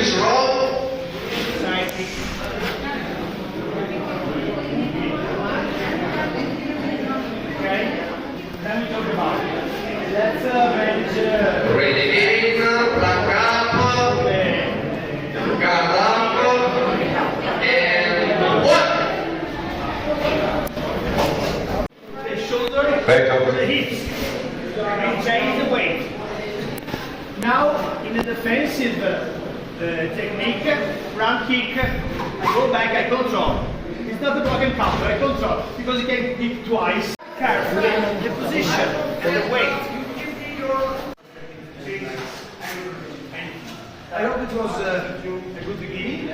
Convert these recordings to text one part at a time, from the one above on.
switch roll. Side kick. Okay. Then we talk about it. Let's bench. Ready in, plank up, Okay. guard up, and one. The shoulder Back up. to the hips. And change the weight. Now, in the defensive technique, front kick, I go back, I control. It's not a block and counter, I control. Because you can kick twice. Carefully, the position and the weight. I hope it was a good beginning.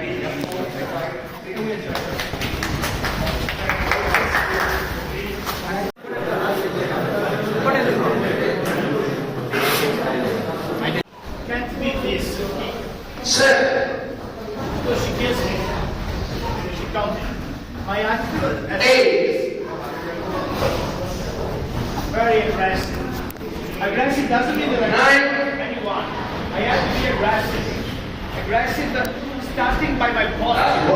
Can't beat this kick. 7, So she kills me. She counted. My attitude as 8, very aggressive. Aggressive doesn't mean that I 9, anyone. I have to be aggressive. Aggressive starting by my last posture,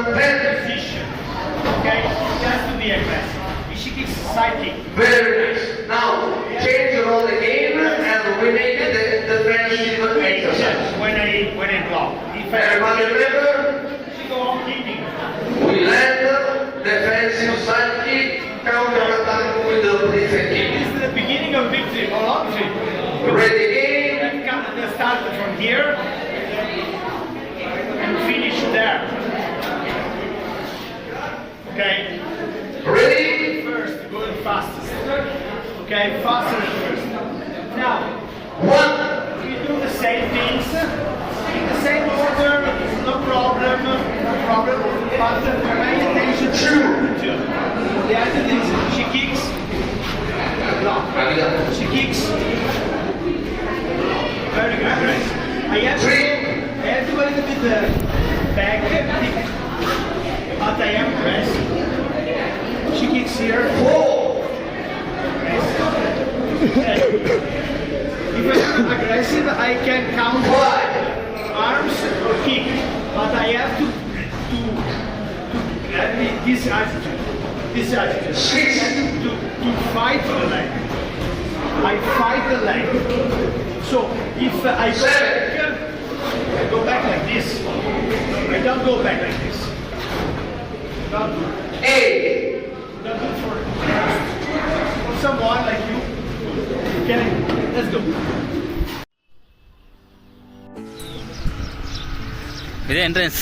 1, 10. position. Okay? It has to be aggressive. If she kicks side kick, Very nice. Now, change the role again and we make it the defensive exercise. when I block. If Everybody remember? she go on kicking. We land, defensive side kick, counter attack with the prefect kick. This is the beginning of victory or not victory. Ready again? Let's start from here and finish there. Okay? Ready? First, going fastest. Okay, faster than first. Now, 1, we do the same things in the same order, no problem, but pay attention to two. The other things, she kicks, block. She kicks. Very good. I have to go a little bit back, but I am pressed. She kicks here. 4, If I'm aggressive, I can count 5, arms or kick, but I have to have this attitude. This attitude. 6, To fight the leg. I fight the leg. So if I go back like this, I don't go back like this. Not good. 8, Not good for someone like you. Can I? Let's go. ಇದೇ entrance.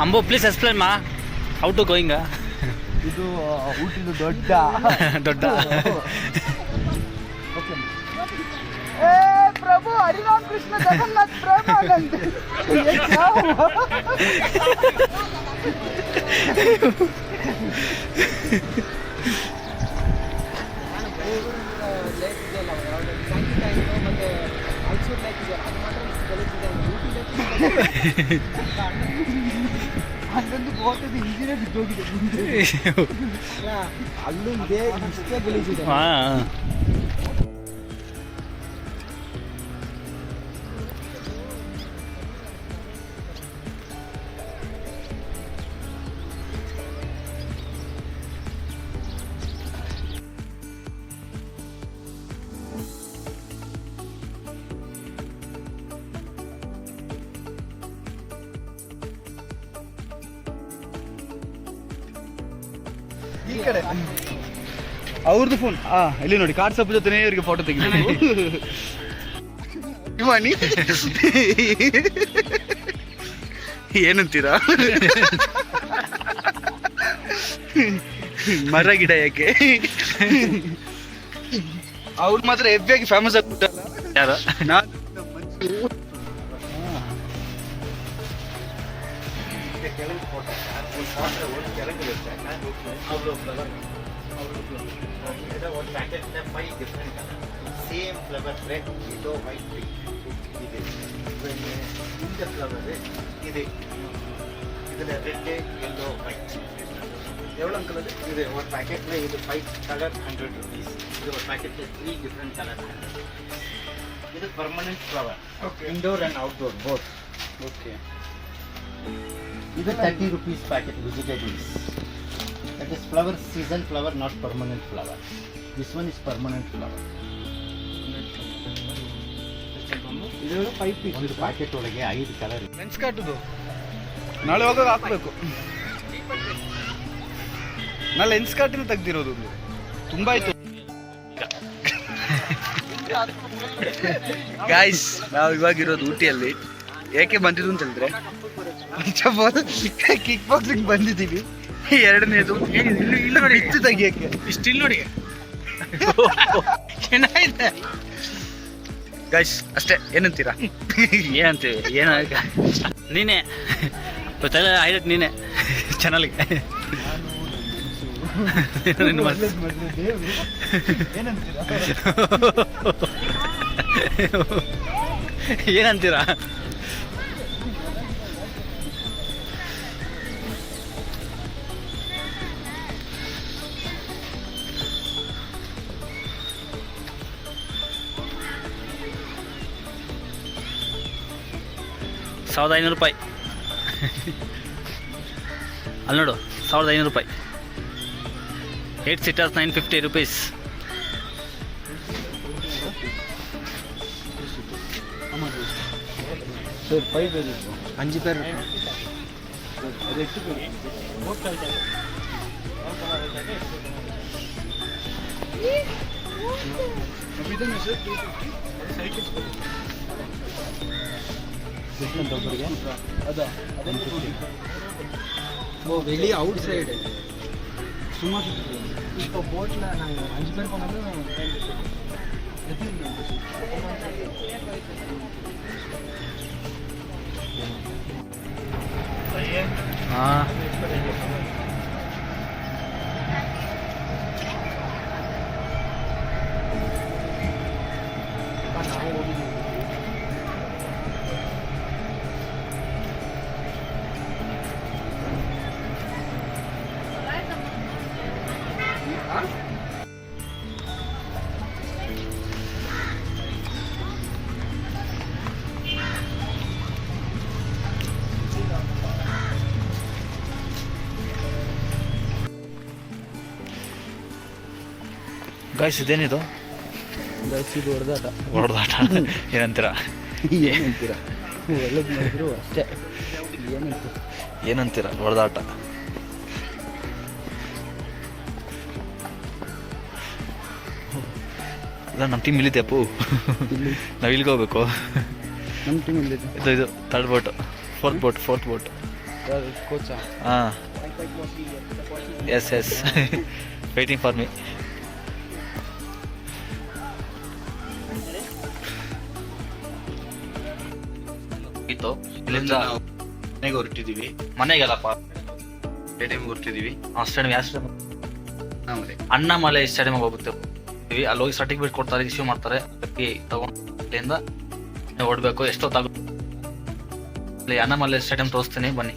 Ambu please explain ಮಾ how to going. ಇದು ಊಟಿದು ದೊಡ್ಡ ದೊಡ್ಡ ಏ ಪ್ರಭು ಹರಿರಾಮ್ ಕೃಷ್ಣ ಜಗನ್ನಾಥ್ ಪ್ರೇಮಾನಂದ್ ಅಲ್ಲೊಂದು ಗೋಟದ ಇಂಜಿನೇ ಬಿದ್ದೋಗಿದೆ ಮುಂದೆ ಅಲ್ಲೊಂದೇ ಇಷ್ಟೇ ಗಲೀಜಿದೆ. ಹಾಂ ಈ ಕಡೆ ಅವ್ರದ್ದು ಫೋನ್ ಇಲ್ಲಿ ನೋಡಿ ಕಾರ್ಡ್ ಸೊಪ್ಪು ಜೊತೆ ಇವರಿಗೆ ಫೋಟೋ ತೆಗಿಬೇಕು. ಮಣಿ ಏನಂತೀರಾ? ಮರ ಗಿಡ ಯಾಕೆ ಅವ್ರು ಮಾತ್ರ ಹೆವ್ವಿಯಾಗಿ ಫೇಮಸ್ ಆಗ್ಬಿಟ್ಟಲ್ಲ. ಯಾರು? ನಾನು Same flower, red, yellow, white, pink. This is when in the flower, this is red, yellow, white. எவ்வளோ அங்கிள் அது? இது ஒரு பாக்கெட்ல இது 5 கலர் 100 rupees. இது ஒரு பாக்கெட்ல 3 different color 100. இது permanent flower. Okay. Indoor and outdoor both. Okay. இது 30 rupees packet vegetables. That is flower season flower, not permanent flower. This one is permanent flower. ಇದೆಲ್ಲ 5 ಪೀಸ್. ಒಂದು ಪ್ಯಾಕೆಟ್ ಒಳಗೆ 5 ಕಲರ್. ಲೆನ್ಸ್ ಕಾರ್ಟದು ನಾಳೆ ಹೋಗಾಗ ಹಾಕಬೇಕು. ನಾ ಲೆನ್ಸ್ ಕಾರ್ಟಿನ ತೆಗ್ದಿರೋದು ತುಂಬ ಆಯ್ತು. ಗಾಯ್ಸ್, ನಾವು ಇವಾಗಿರೋದು ಊಟಿಯಲ್ಲಿ. ಏಕೆ ಬಂದಿದ್ದು ಅಂತ ಹೇಳಿದ್ರೆ, first of all kick boxing ಬಂದಿದ್ದೀವಿ. ಎರಡನೇದು ಇಲ್ಲಿ ನೋಡಿ, ಇತ್ತು ತೆಗಿಯಕ್ಕೆ ಸ್ಟಿಲ್ ನೋಡಿ ಏನಾಯ್ತು ಗಾಯ್ಸ್, ಅಷ್ಟೇ. ಏನಂತೀರಾ? ಏನಂತೀವಿ ಏನ ನೀನೇ ಗೊತ್ತಲ್ಲ, ಹೈಲೈಟ್ ನೀನೇ ಚಾನಲ್ಗೆ. ಏನಂತೀರಾ? ₹1,500. ಅಲ್ಲಿ ನೋಡು, ₹1,500. 8 seaters, 950 rupees. ಸರ್ 5 பேர் 5 பேர். வெளியே அவுட் சைடு சும்மா இப்போ போட்டில் நாங்கள் 5 பேர் போனாலும் ಹಾಂ, ಗಾಯ್ಸ್ ಇದೇನಿದು? ಇದು ಹೊಡೆದಾಟ. ಹೊಡೆದಾಟ ಏನಂತೀರ? ಏನಂತೀರ? ಒಳ್ಳೇದು ಮಾಡಿದ್ರು ಅಷ್ಟೇ. ಏನಂತೀರ ಹೊಡೆದಾಟ? ಇಲ್ಲ, ನಮ್ಮ ಟೀಮ್ ಇಲ್ಲಿದೆ ಅಪ್ಪು. ನಾವು ಇಲ್ಲಿಗೆ ಹೋಗ್ಬೇಕು. ನಮ್ಮ ಟೀಮ್ ಇಲ್ಲಿ ಇದು ಥರ್ಡ್ ಬೋಟ್, ಫೋರ್ತ್ ಬೋಟ್. ಕೋಚಾ? ಹಾಂ, ಎಸ್ ವೇಟಿಂಗ್ ಫಾರ್ ಮೀ. ಇತ್ತು ಇಲ್ಲಿಂದ ಮನೆಗೆ ಹೊರಟಿದ್ದೀವಿ. ಮನೆಗೆಲ್ಲಪ್ಪ, ಸ್ಟೇಡಿಯಂಗೆ ಹೊರಟಿದ್ದೀವಿ. ಸ್ಟೇಡಿಯಂ ಯಾವ ಸ್ಟೇಡಿಯಂ? ಅಣ್ಣಾಮಲೈ ಸ್ಟೇಡಿಯಂಗೆ ಹೋಗುತ್ತೆ. ಅಲ್ಲಿ ಹೋಗಿ ಸರ್ಟಿಫಿಕೇಟ್ ಕೊಡ್ತಾರೆ, ಇಶ್ಯೂ ಮಾಡ್ತಾರೆ. ತಗೊಂಡು ಇಲ್ಲಿಂದ ಓಡಬೇಕು. ಎಷ್ಟೊತ್ತಾಗುತ್ತೆ ಅಲ್ಲಿ ಅಣ್ಣಾಮಲೈ ಸ್ಟೇಡಿಯಂ ತೋರಿಸ್ತೀನಿ, ಬನ್ನಿ.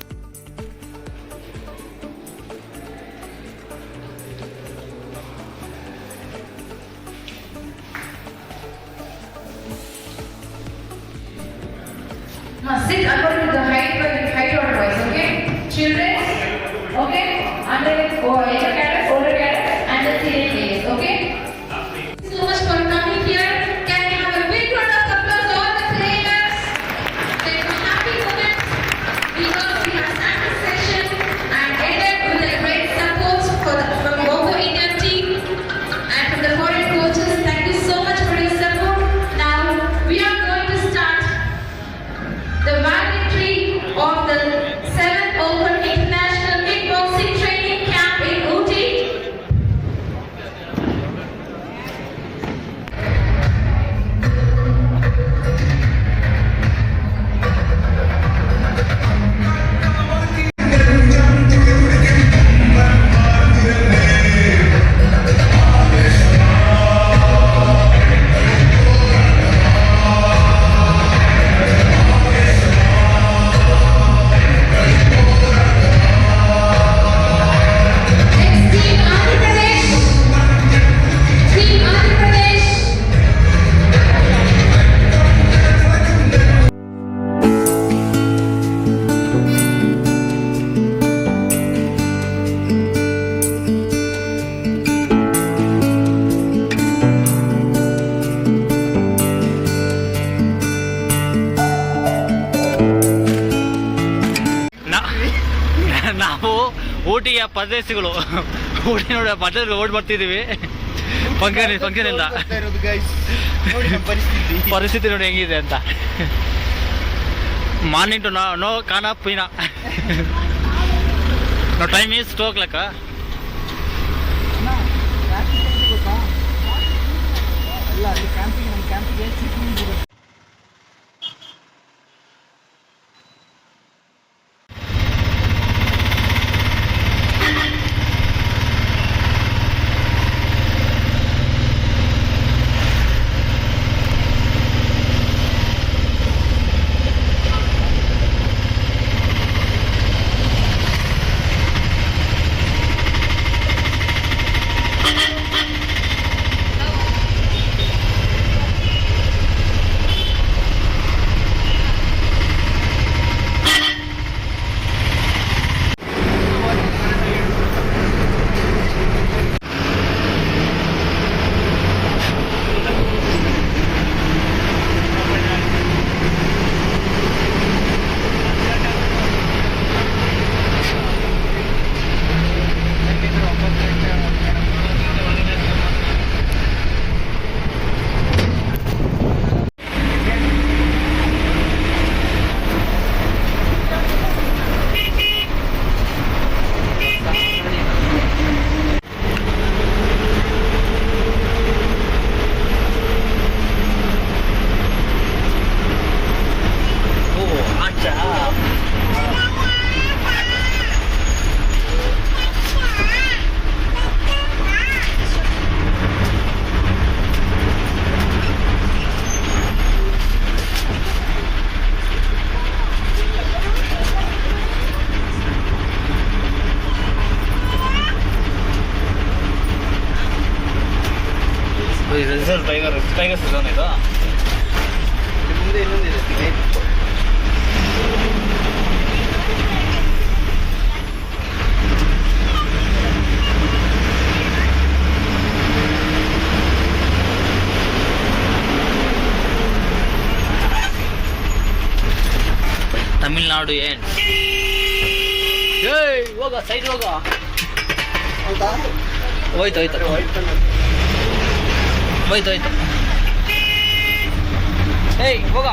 Sit according to the height order wise, okay? Children, okay? Under younger cadets, older cadets, and the senior players, okay? So much for coming here. Can we have a big round of applause to all the players? There's a happy moment because we have started the session and ended with a great support from Gogo Indian team and from the foreign coaches. Thank you so much for your support. Now we are going to start the valedictory of the 7th Open International ಪರದೇಶಿಗಳು ಓಡಿ ನೋಡಿ ಪರದೇಶಿಗಳು ಓಡಿ ಬರ್ತಿದ್ದೀವಿ function ಇಂದ. ಇರೋದು guys ನೋಡಿ ನಮ್ಮ ಪರಿಸ್ಥಿತಿ. ಪರಿಸ್ಥಿತಿ ನೋಡಿ ಹೆಂಗಿದೆ ಅಂತ. ಮಾರ್ನಿಂಗ್ ಟು ನೋ ಖಾನಾ ಪೀನಾ. No time is 2 o'clock. ಅಲ್ಲ ಅಲ್ಲಿ ಕ್ಯಾಂಪಿಂಗ್, ನಮ್ಮ ಕ್ಯಾಂಪಿಗೆ ಟೈಗರ್ ಸೀಸನ್ ಇದು. ಮುಂದೆ ಇನ್ನೊಂದಿದೆ ತಮಿಳ್ನಾಡು ಏನ್ ಹೋಗ ಸೈಡ್ ಹೋಗ. ಹೋಯ್ತು ಏಯ್ ಹೋಗ.